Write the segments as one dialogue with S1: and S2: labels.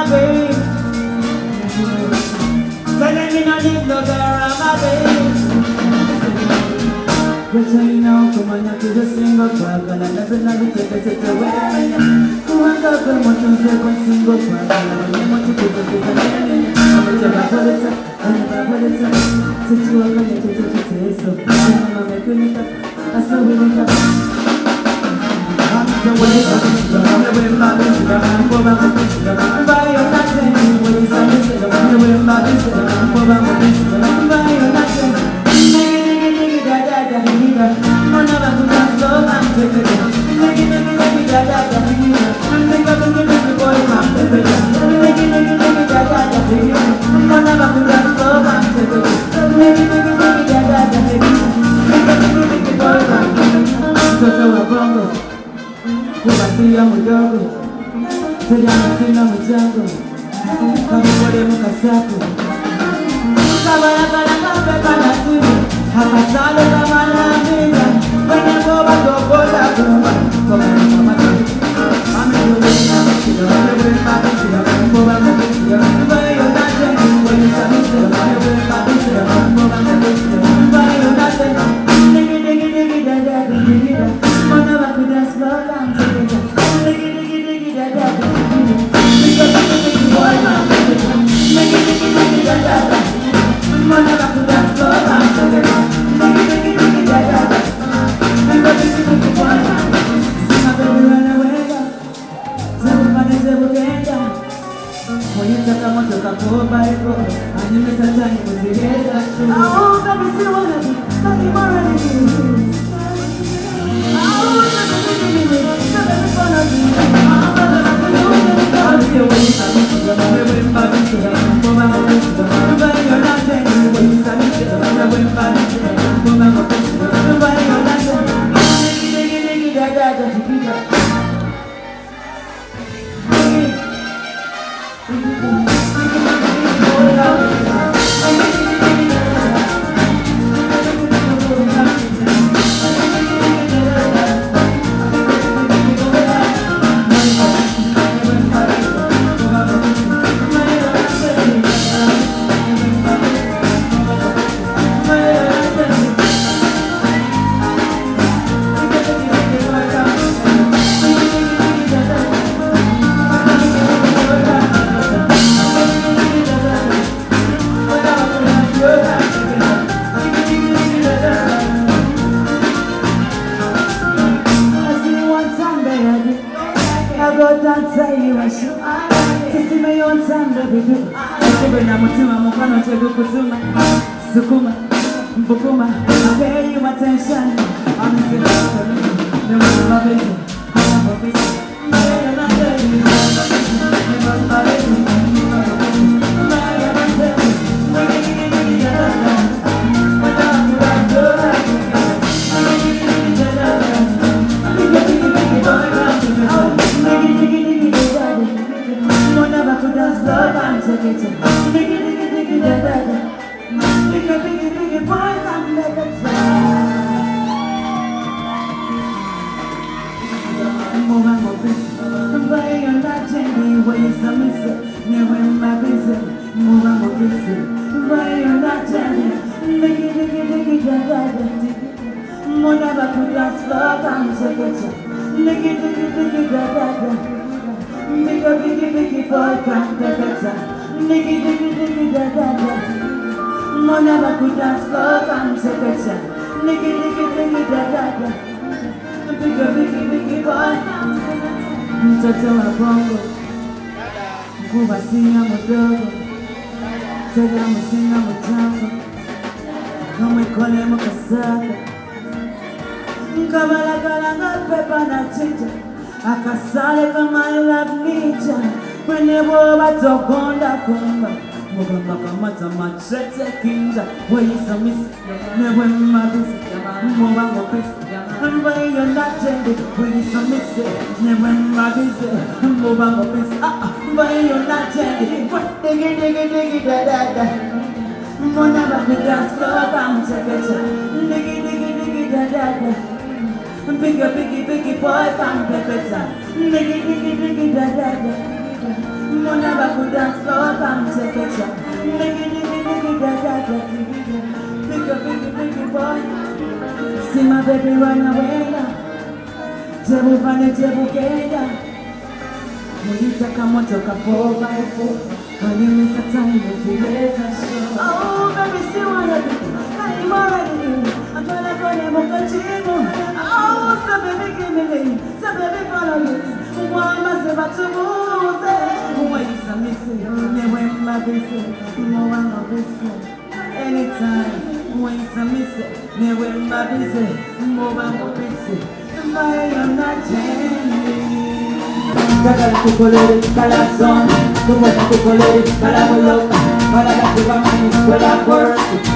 S1: my baby. Say let me not need no girl around my baby. We'll tell you now, come on, to the single park, and I never know to get it away. Who wants to go much on the single park, and I want to go to the name. I'm a Japanese, I'm a Japanese. Since you are going to taste of I'm a mechanic, I saw we make up. I'm the way I'm the way my business, I'm over my business. Buy your nothing, when it's on this, I'm the way my business, I'm over my business. Buy your nothing. Hakasalo kama namina, wene boba tokola kuma, kama mama tani. Mami yule na mshida, wewe mabishia, boba mabishia, wewe unate, wewe sabishia, wewe mabishia, boba mabishia, wewe unate. Digi digi digi da da digi da, mana bakuda slow down together. Digi digi digi da da digi da, because digi boy man, digi digi digi da da, mana bakuda slow down together. Sukuma, Bukuma, I pay you attention. I'm in the my baby, my baby, mtoto wa bongo, mkubwa singa mdogo, tega msinga mchango, kama ikole mkasaka, mkabala kalanga pepa na chicha, akasale kama ilabnicha, kwenye boba tokonda kumba, mugamba kamata machete kinja, weyisa misi, newe mabisi, mwa mabisi. And when you're not gentle, when you submit it, never my business, move on my business. When you're not gentle, what diggy diggy diggy da da da. Monaba could dance floor down to get you. Diggy diggy diggy da da da. Bigger biggy biggy boy, come pepper. Diggy diggy diggy da da da. Mona baku dance floor, come take a shot. Biggie, biggie, biggie, da da da, biggie, biggie, biggie boy. See my baby run away now. Jebu pane jebu keda. Mulitaka moto ka 4x4. When you miss a time, you feel it. Oh, baby, see what I do. I'm already. I'm gonna go to Mokachimu. Oh, so baby, give me me. So baby, follow me. Why must I have to move? Why is I missing? Never my business. No one my business. Anytime. Why is I missing? Never my business. No one my business. Why you're not changing? Cagala tu colore, calazón. Tu cuerpo tu colore, calaboloca. Para la que va a mi escuela por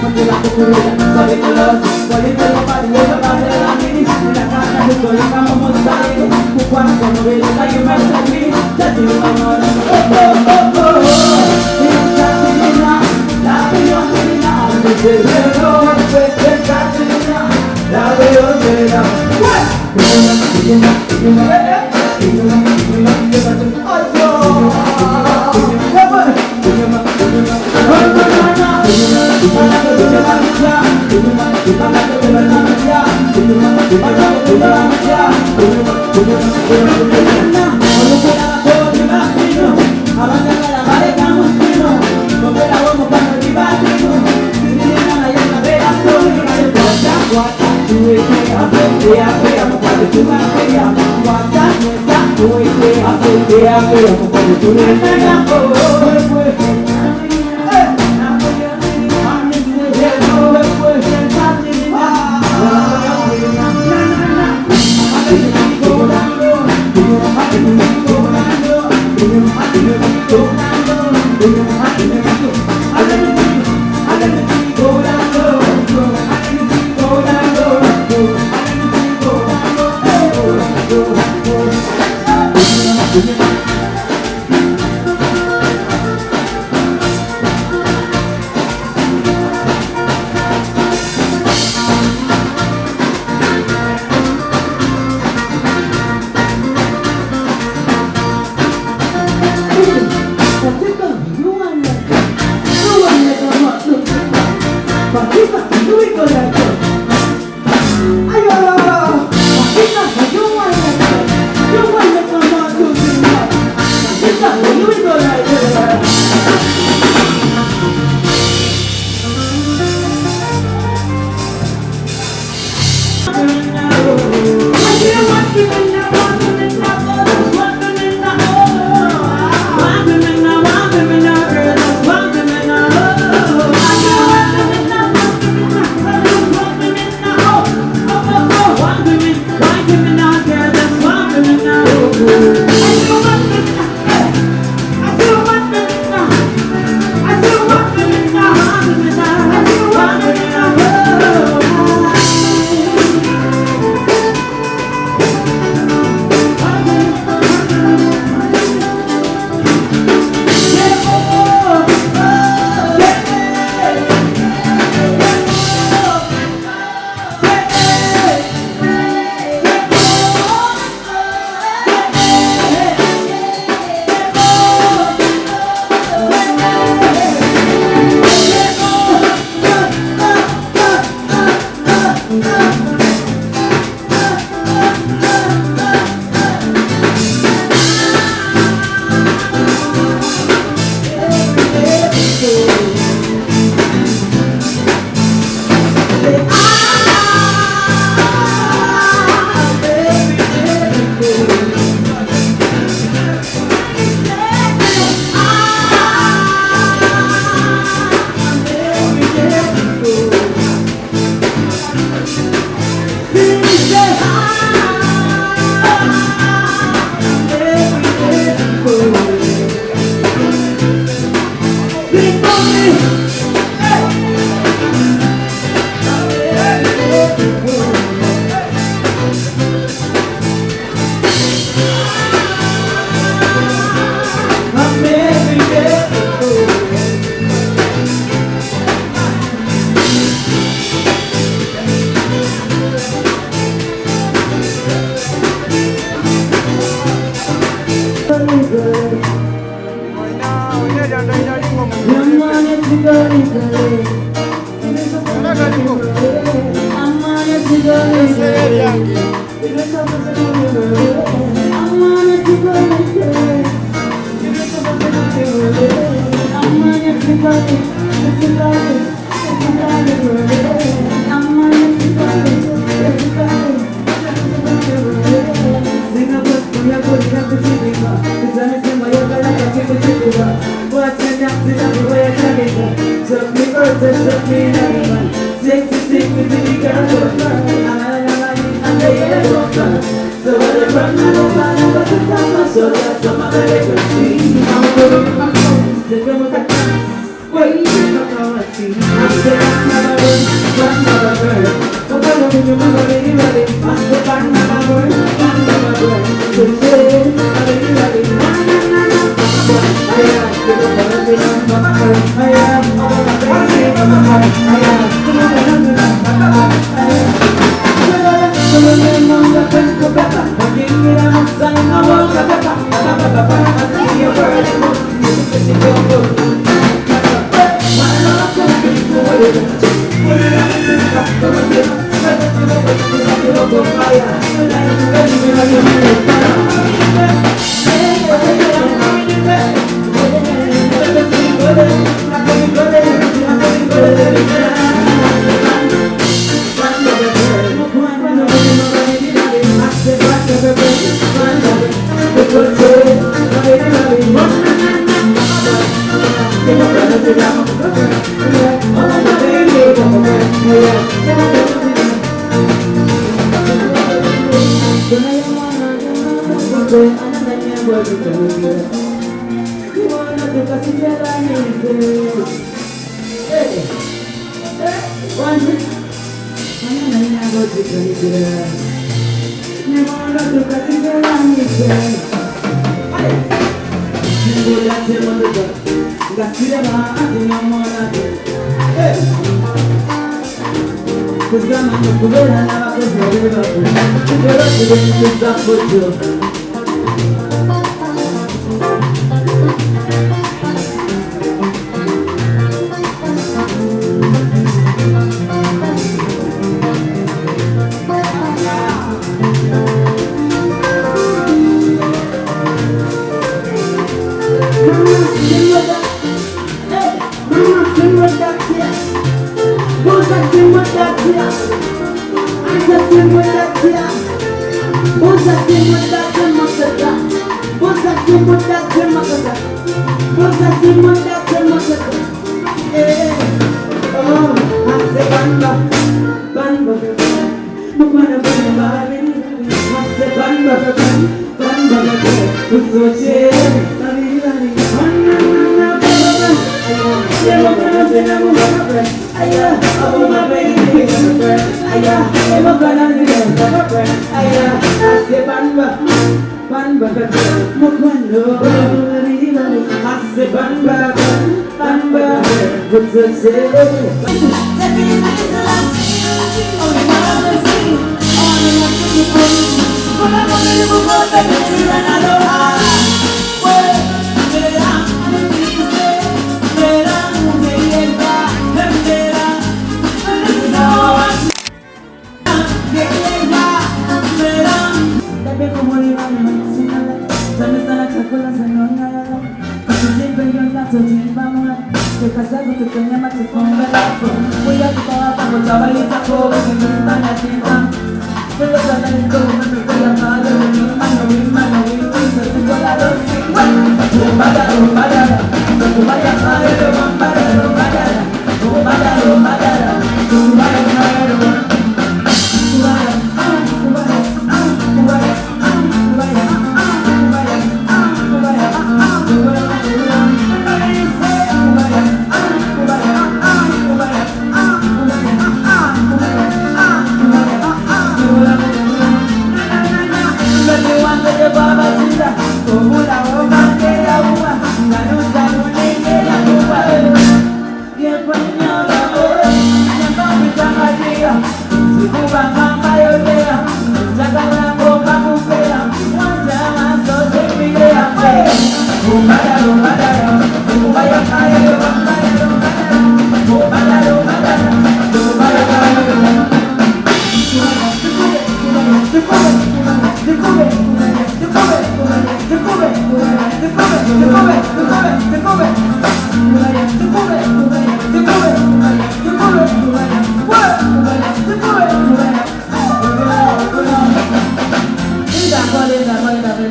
S1: porque la cucurilla, sabe color. Polito lo parió, lo padre de la mini. La casa de todo lo vamos a salir. Tu cuarto no ve la que me serví. Ya te lo amor. Oh, oh, oh, oh. Y esa chilena, la veo chilena. Antes de verlo, esa chilena, la veo chilena. ya kuja kuchipika Kizani sema ya kala kaki kuchipuka Wacha nyakti na kuwa ya chalika Took me earth and took me heaven Sexy sick with the girl I'm the air walker So when I run I don't mind about the time I show that some of the record see I'm going to my friends Take them with the wait, look how I see I said I never win, one never burn Oh, I don't think you're ready, ready I said I never win, one never burn So say, I'm ready, ready I am, you're the one that I'm gonna burn I am, I'm gonna burn I am, I'm gonna burn I am So when you're on the pen, go back I'm giving it a sign, I won't shut up I see your word, you can go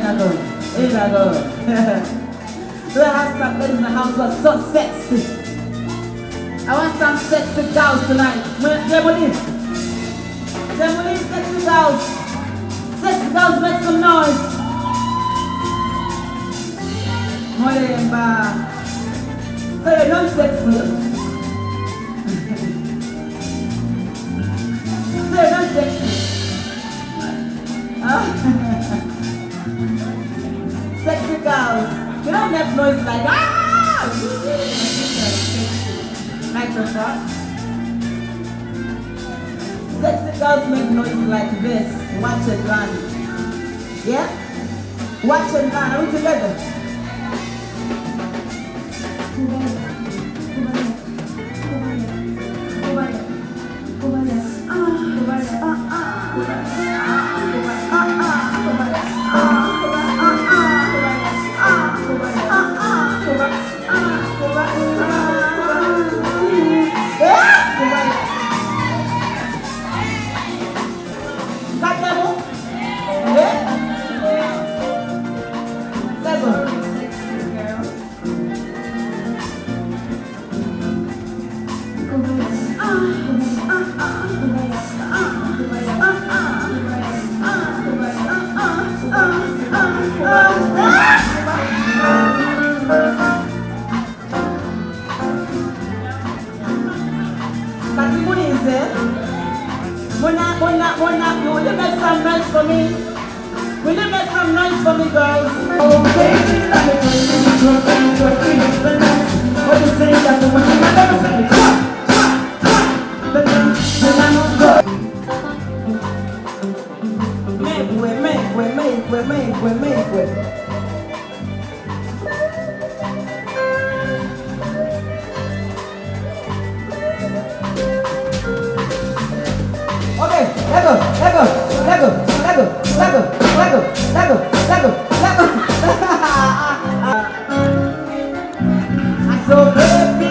S1: Here I go. The hashtag ladies in the house was so sexy. I want some sexy girls tonight. Demoli, sexy girls. Sexy girls, make some noise. Molemba. So you're not sexy. So you're not sexy. Sexy girls. You don't make noise like like the front. Sexy girls make noise like this. Watch it run. Yeah? Watch it run. Are we together? Will you make some noise for me? Will you make some noise for me, girls? Oh, baby, let me tell you, you're what you say that the one thing I never said it. Make way. Okay, let go. So baby,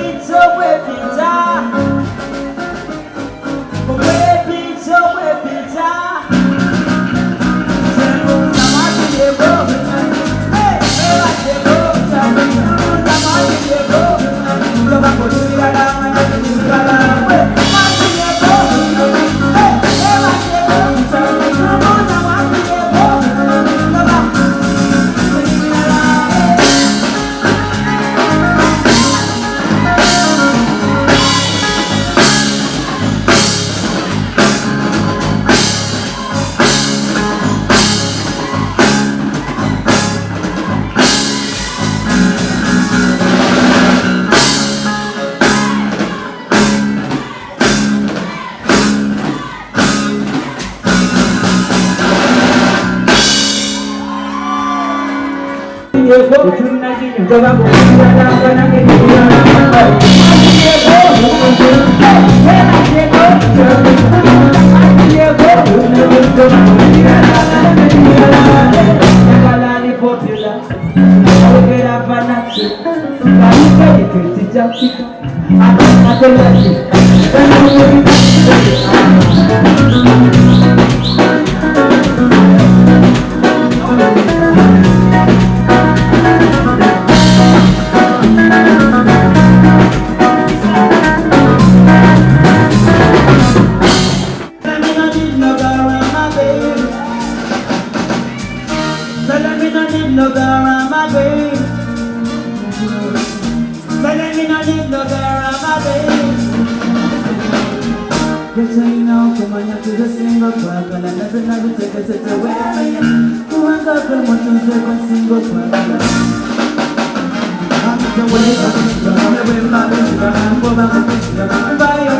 S1: Bye.